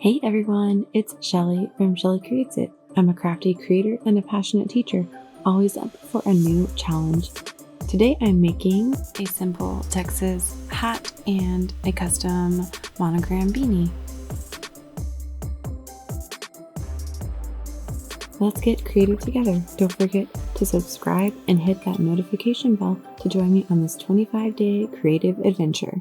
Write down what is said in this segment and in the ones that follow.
Hey everyone, it's Shelly from Shelly Creates It. I'm a crafty creator and a passionate teacher, always up for a new challenge. Today I'm making a simple Texas hat and a custom monogram beanie. Let's get creative together. Don't forget to subscribe and hit that notification bell to join me on this 25-day creative adventure.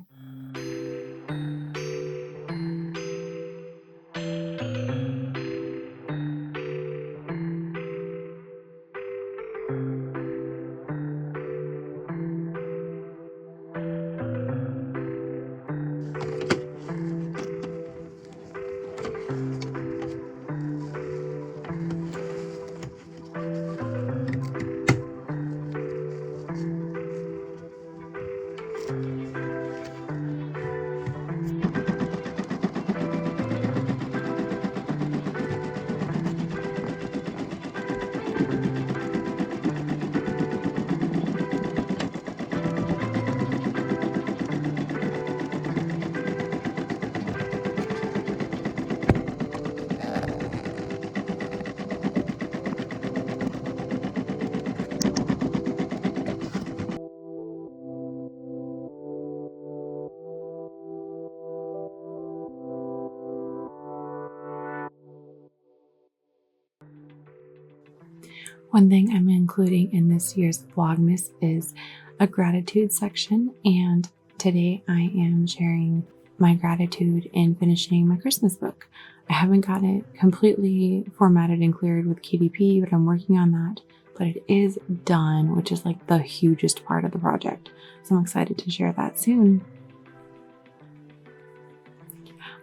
One thing I'm including in this year's Vlogmas is a gratitude section, and today I am sharing my gratitude in finishing my Christmas book. I haven't got it completely formatted and cleared with KDP, but I'm working on that. But it is done, which is like the hugest part of the project. So I'm excited to share that soon.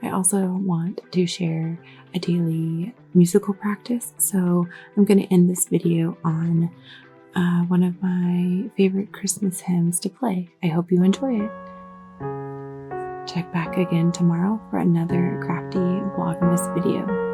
I also want to share a daily musical practice, so I'm going to end this video on one of my favorite Christmas hymns to play. I hope you enjoy it. Check back again tomorrow for another crafty Vlogmas video.